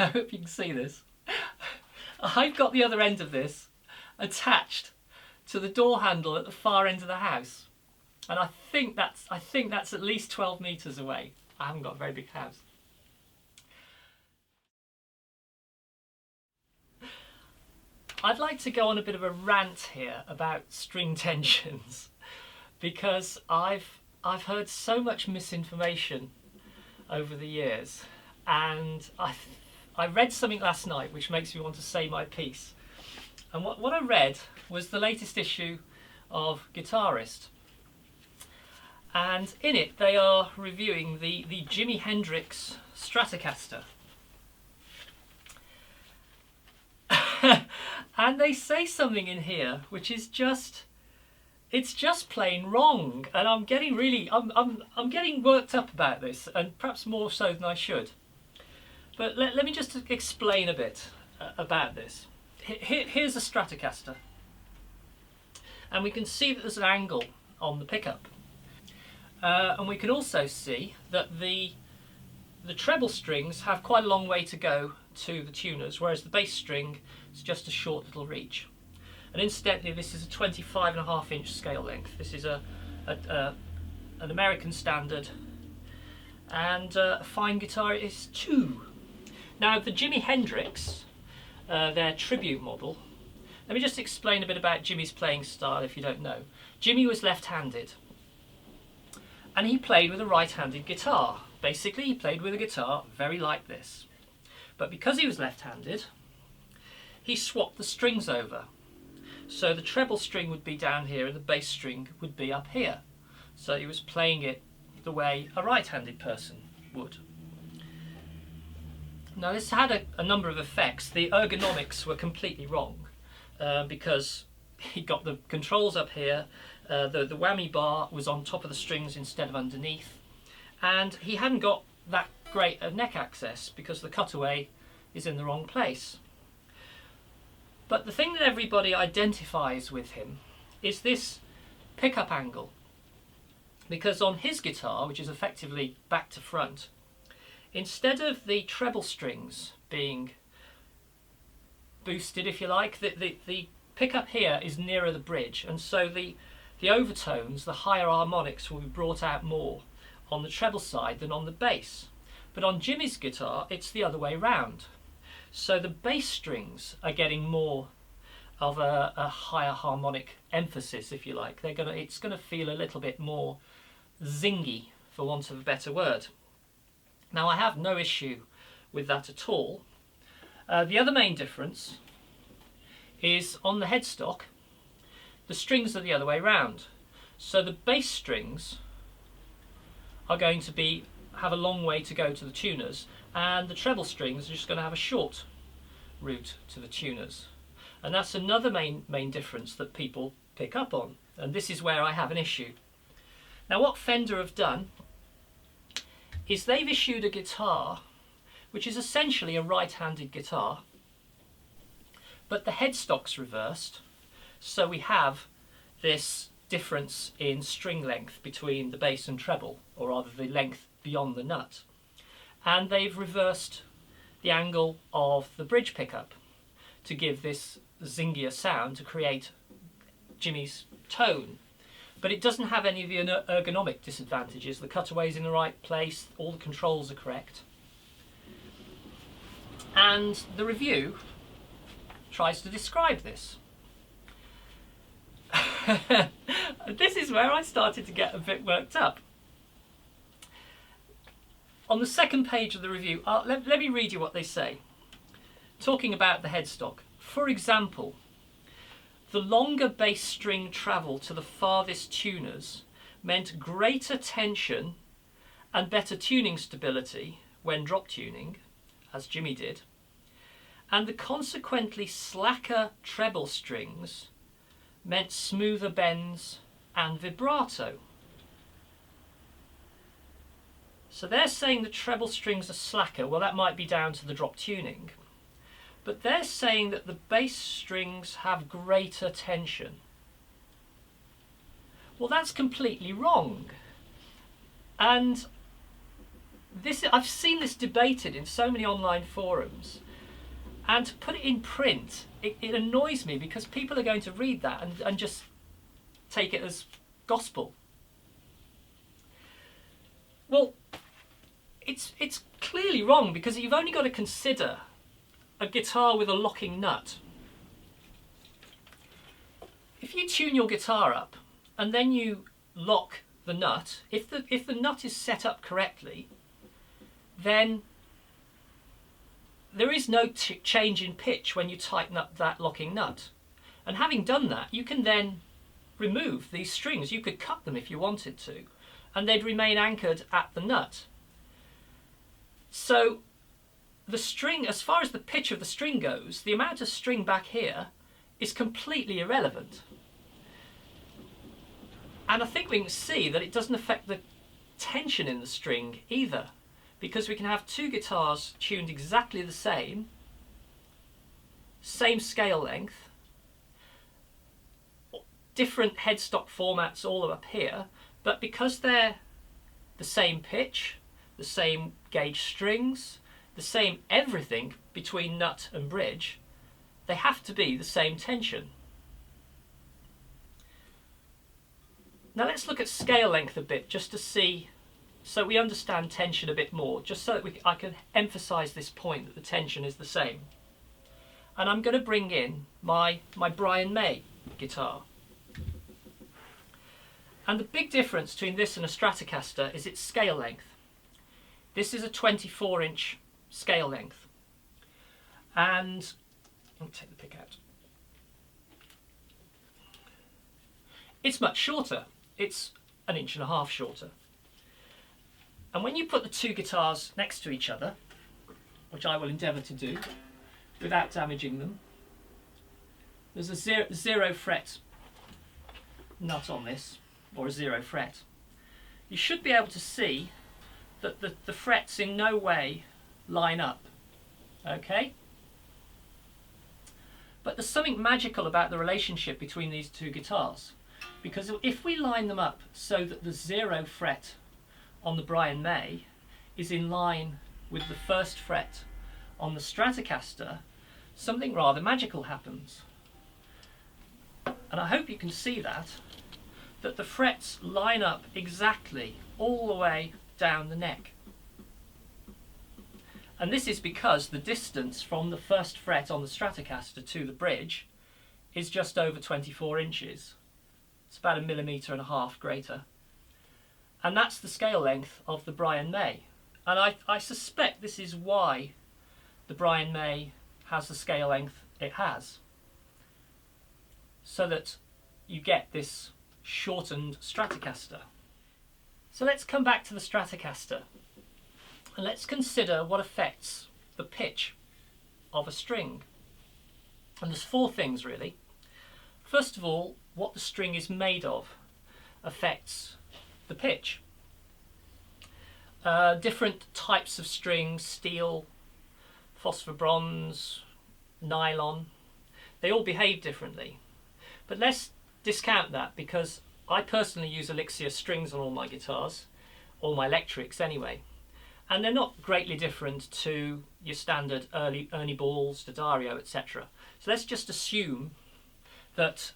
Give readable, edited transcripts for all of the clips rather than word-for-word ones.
I hope you can see this. I've got the other end of this attached to the door handle at the far end of the house, and I think that's at least 12 meters away. I haven't got a very big house. I'd like to go on a bit of a rant here about string tensions because I've heard so much misinformation over the years, and I read something last night which makes me want to say my piece. And what I read was the latest issue of Guitarist, and in it they are reviewing the Jimi Hendrix Stratocaster. And they say something in here which is it's just plain wrong, and I'm getting worked up about this, and perhaps more so than I should. But let me just explain a bit about this. Here's a Stratocaster, and we can see that there's an angle on the pickup, and we can also see that the treble strings have quite a long way to go to the tuners, whereas the bass string is just a short little reach. And incidentally, this is a 25.5-inch scale length. This is an American standard, and a fine guitar it is too. Now, the Jimi Hendrix, their tribute model, let me just explain a bit about Jimi's playing style if you don't know. Jimi was left-handed, and he played with a right-handed guitar. Basically, he played with a guitar very like this. But because he was left-handed, he swapped the strings over. So the treble string would be down here and the bass string would be up here. So he was playing it the way a right-handed person would. Now this had a number of effects. The ergonomics were completely wrong because he got the controls up here, the whammy bar was on top of the strings instead of underneath, and he hadn't got that great a neck access because the cutaway is in the wrong place. But the thing that everybody identifies with him is this pickup angle, because on his guitar, which is effectively back to front, instead of the treble strings being boosted, if you like, the pickup here is nearer the bridge, and so the overtones, the higher harmonics, will be brought out more on the treble side than on the bass. But on Jimi's guitar, it's the other way round. So the bass strings are getting more of a higher harmonic emphasis, if you like. It's gonna feel a little bit more zingy, for want of a better word. Now, I have no issue with that at all. The other main difference is on the headstock, the strings are the other way round. So the bass strings are going to have a long way to go to the tuners, and the treble strings are just going to have a short route to the tuners. And that's another main difference that people pick up on, and this is where I have an issue. Now, what Fender have done is they've issued a guitar which is essentially a right-handed guitar, but the headstock's reversed, so we have this difference in string length between the bass and treble, or rather the length beyond the nut. And they've reversed the angle of the bridge pickup to give this zingier sound, to create Jimi's tone. But it doesn't have any of the ergonomic disadvantages. The cutaway's in the right place, all the controls are correct. And the review tries to describe this. This is where I started to get a bit worked up. On the second page of the review, let me read you what they say. Talking about the headstock. For example, the longer bass string travel to the farthest tuners meant greater tension and better tuning stability when drop tuning, as Jimi did, and the consequently slacker treble strings meant smoother bends and vibrato. So they're saying the treble strings are slacker. Well, that might be down to the drop tuning. But they're saying that the bass strings have greater tension. Well, that's completely wrong. And I've seen this debated in so many online forums, and to put it in print, it annoys me because people are going to read that and just take it as gospel. Well, it's clearly wrong, because you've only got to consider a guitar with a locking nut. If you tune your guitar up and then you lock the nut, if the nut is set up correctly, then there is no change in pitch when you tighten up that locking nut. And having done that, you can then remove these strings. You could cut them if you wanted to, and they'd remain anchored at the nut. So the string, as far as the pitch of the string goes, the amount of string back here is completely irrelevant. And I think we can see that it doesn't affect the tension in the string either, because we can have two guitars tuned exactly the same scale length, different headstock formats all up here, but because they're the same pitch, the same gauge strings, the same everything between nut and bridge, they have to be the same tension. Now let's look at scale length a bit, just to see, so we understand tension a bit more, just so that I can emphasize this point that the tension is the same. And I'm going to bring in my Brian May guitar. And the big difference between this and a stratocaster is its scale length. This is a 24-inch scale length. And I'll take the pick out. It's much shorter. It's 1.5 inches shorter. And when you put the two guitars next to each other, which I will endeavour to do without damaging them, there's a zero fret nut on this, or a 0 fret. You should be able to see that the frets in no way line up, okay? But there's something magical about the relationship between these two guitars, because if we line them up so that the 0 fret on the Brian May is in line with the 1st fret on the Stratocaster, something rather magical happens. And I hope you can see that the frets line up exactly all the way down the neck. And this is because the distance from the 1st fret on the Stratocaster to the bridge is just over 24 inches. It's about 1.5 millimeters greater. And that's the scale length of the Brian May. And I suspect this is why the Brian May has the scale length it has, so that you get this shortened Stratocaster. So let's come back to the Stratocaster and let's consider what affects the pitch of a string. And there's 4 things really. First of all, what the string is made of affects the pitch. Different types of strings, steel, phosphor bronze, nylon, they all behave differently. But let's discount that, because I personally use Elixir strings on all my guitars, all my electrics anyway, and they're not greatly different to your standard Ernie Balls, D'Addario, etc. So let's just assume that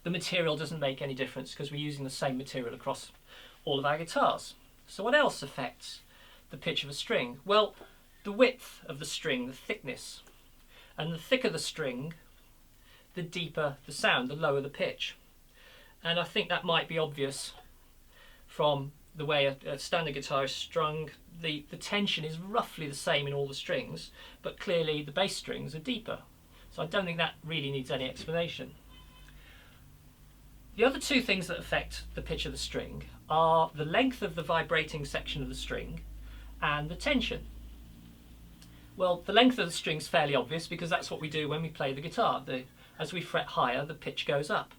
the material doesn't make any difference because we're using the same material across all of our guitars. So what else affects the pitch of a string? Well, the width of the string, the thickness. And the thicker the string, the deeper the sound, the lower the pitch. And I think that might be obvious from the way a standard guitar is strung. The tension is roughly the same in all the strings, but clearly the bass strings are deeper. So I don't think that really needs any explanation. The other 2 things that affect the pitch of the string are the length of the vibrating section of the string and the tension. Well, the length of the string is fairly obvious because that's what we do when we play the guitar. As we fret higher, the pitch goes up.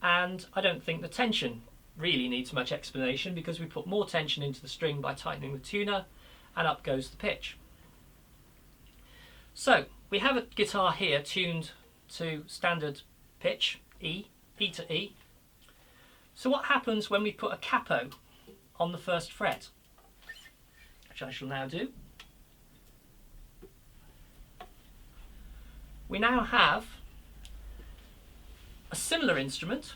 And I don't think the tension really needs much explanation, because we put more tension into the string by tightening the tuner, and up goes the pitch. So we have a guitar here tuned to standard pitch, E to E. So what happens when we put a capo on the 1st fret? which I shall now do. We now have a similar instrument.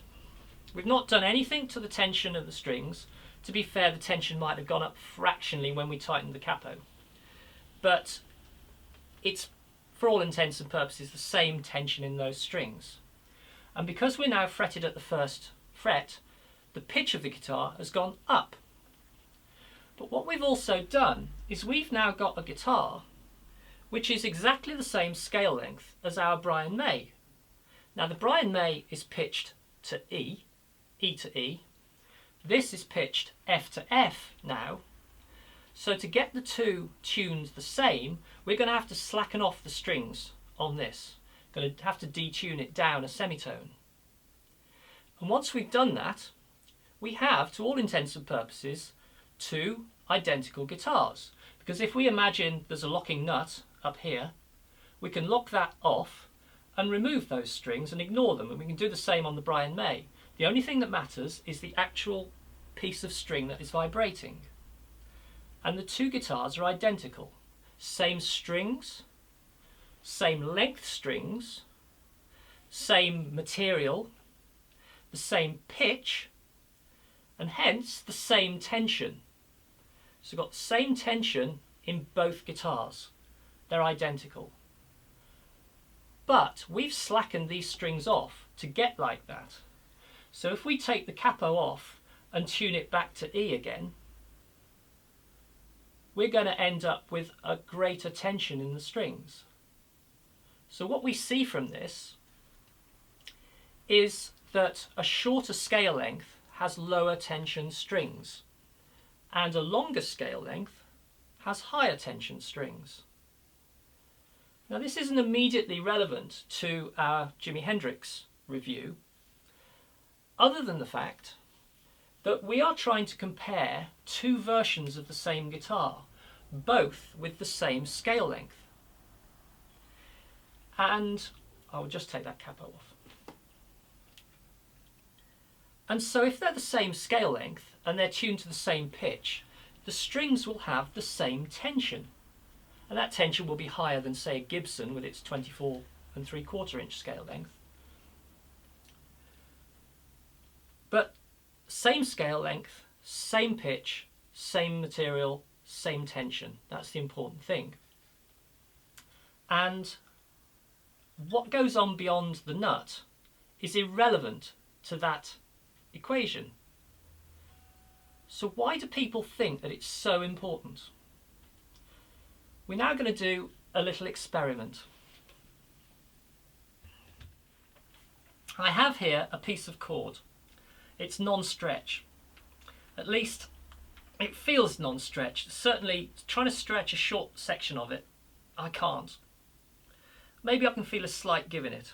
We've not done anything to the tension of the strings. To be fair, the tension might have gone up fractionally when we tightened the capo. But it's, for all intents and purposes, the same tension in those strings. And because we're now fretted at the first fret, the pitch of the guitar has gone up. But what we've also done is we've now got a guitar which is exactly the same scale length as our Brian May. Now the Brian May is pitched to E, E to E. This is pitched F to F now. So to get the two tunes the same, we're going to have to slacken off the strings on this. Going to have to detune it down a semitone. And once we've done that, we have, to all intents and purposes, two identical guitars. Because if we imagine there's a locking nut up here, we can lock that off and remove those strings and ignore them, and we can do the same on the Brian May. The only thing that matters is the actual piece of string that is vibrating. And the two guitars are identical. Same strings, same length strings, same material, the same pitch, and hence the same tension. So we've got the same tension in both guitars. They're identical. But we've slackened these strings off to get like that. So if we take the capo off and tune it back to E again, we're going to end up with a greater tension in the strings. So what we see from this is that a shorter scale length has lower tension strings, and a longer scale length has higher tension strings. Now this isn't immediately relevant to our Jimi Hendrix review, other than the fact that we are trying to compare two versions of the same guitar, both with the same scale length. And I'll just take that capo off. And so if they're the same scale length and they're tuned to the same pitch, the strings will have the same tension. And that tension will be higher than, say, a Gibson with its 24 3/4 inch scale length. But same scale length, same pitch, same material, same tension. That's the important thing. And what goes on beyond the nut is irrelevant to that equation. So why do people think that it's so important? We're now going to do a little experiment. I have here a piece of cord. It's non-stretch. At least it feels non-stretch. Certainly trying to stretch a short section of it, I can't. Maybe I can feel a slight give in it.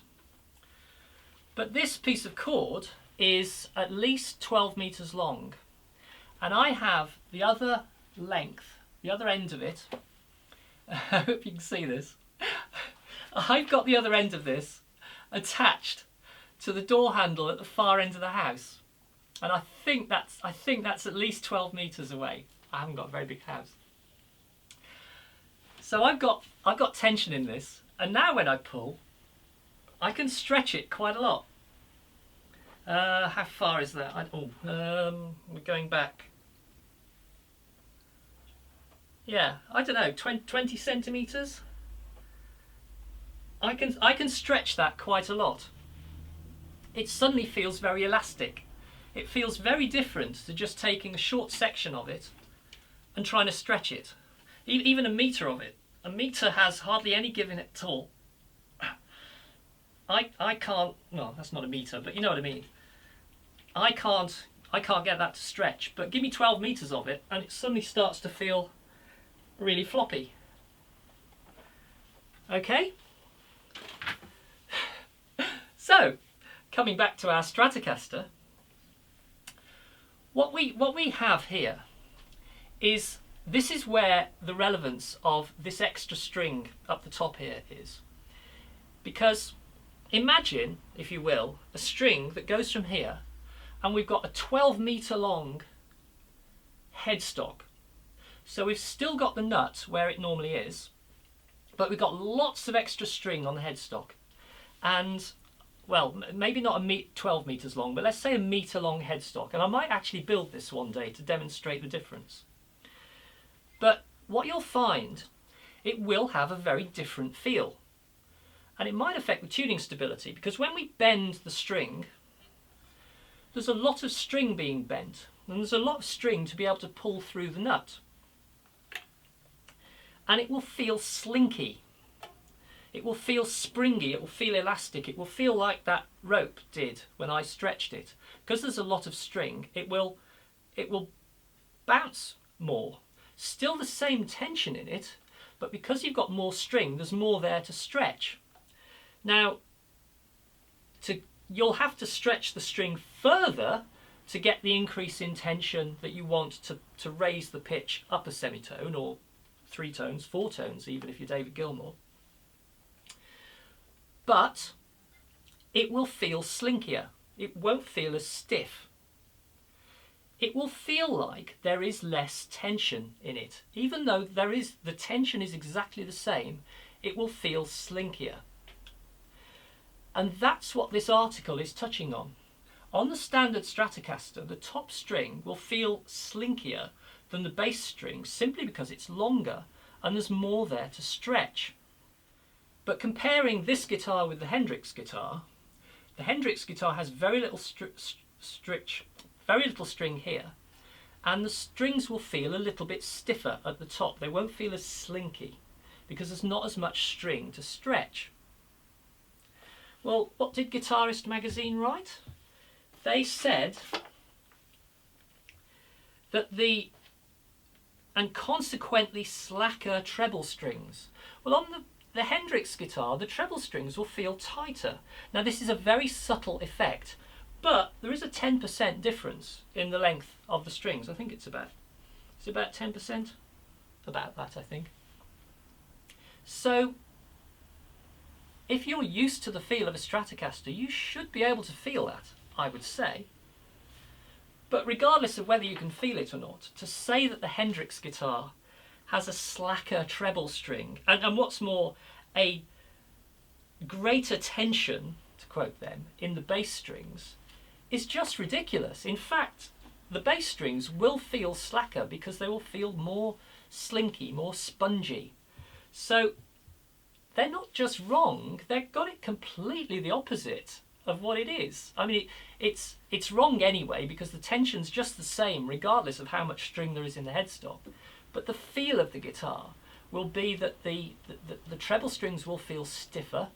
But this piece of cord is at least 12 meters long. And I have the other length, the other end of it. I hope you can see this. I've got the other end of this attached to the door handle at the far end of the house. And I think that's at least 12 meters away. I haven't got a very big house. So I've got tension in this, and now when I pull, I can stretch it quite a lot. How far is that? We're going back. Yeah, I don't know, 20 centimeters. I can stretch that quite a lot. It suddenly feels very elastic. It feels very different to just taking a short section of it and trying to stretch it. Even a meter of it. A meter has hardly any give in it at all. I can't, well, that's not a meter, but you know what I mean. I can't get that to stretch, but give me 12 meters of it and it suddenly starts to feel really floppy. Okay? So, coming back to our stratocaster, what we have here is, this is where the relevance of this extra string up the top here is. Because imagine, if you will, a string that goes from here, and we've got a 12 meter long headstock. So we've still got the nut where it normally is, but we've got lots of extra string on the headstock. And, well, maybe not 12 metres long, but let's say a metre long headstock. And I might actually build this one day to demonstrate the difference. But what you'll find, it will have a very different feel. And it might affect the tuning stability, because when we bend the string, there's a lot of string being bent, and there's a lot of string to be able to pull through the nut. And it will feel slinky. It will feel springy, it will feel elastic, it will feel like that rope did when I stretched it. Because there's a lot of string, it will bounce more. Still the same tension in it, but because you've got more string, there's more there to stretch. Now, you'll have to stretch the string further to get the increase in tension that you want to raise the pitch up a semitone, or 3 tones, 4 tones even if you're David Gilmour. But it will feel slinkier. It won't feel as stiff. It will feel like there is less tension in it. Even though the tension is exactly the same, it will feel slinkier. And that's what this article is touching on. On the standard stratocaster, the top string will feel slinkier than the bass string simply because it's longer and there's more there to stretch. But comparing this guitar with the Hendrix guitar has very little string here, and the strings will feel a little bit stiffer at the top. They won't feel as slinky because there's not as much string to stretch. Well, what did Guitarist magazine write? They said that and consequently slacker treble strings. Well, on the Hendrix guitar, the treble strings will feel tighter. Now, this is a very subtle effect, but there is a 10% difference in the length of the strings. I think it's about 10%? About that, I think. So, if you're used to the feel of a Stratocaster, you should be able to feel that, I would say. But regardless of whether you can feel it or not, to say that the Hendrix guitar has a slacker treble string, and what's more, a greater tension, to quote them, in the bass strings, is just ridiculous. In fact, the bass strings will feel slacker because they will feel more slinky, more spongy. So they're not just wrong, they've got it completely the opposite of what it is. I mean, it's wrong anyway because the tension's just the same regardless of how much string there is in the headstock. But the feel of the guitar will be that the treble strings will feel stiffer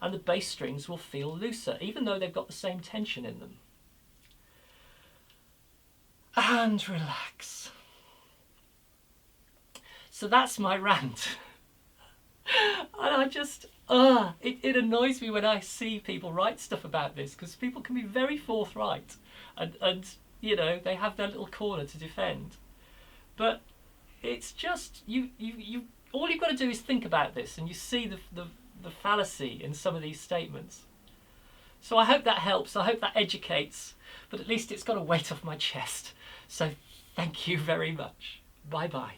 and the bass strings will feel looser, even though they've got the same tension in them. And relax. So that's my rant. And I just, it annoys me when I see people write stuff about this, because people can be very forthright and you know, they have their little corner to defend. But it's just, all you've got to do is think about this and you see the fallacy in some of these statements. So I hope that helps, I hope that educates, but at least it's got a weight off my chest. So thank you very much. Bye bye.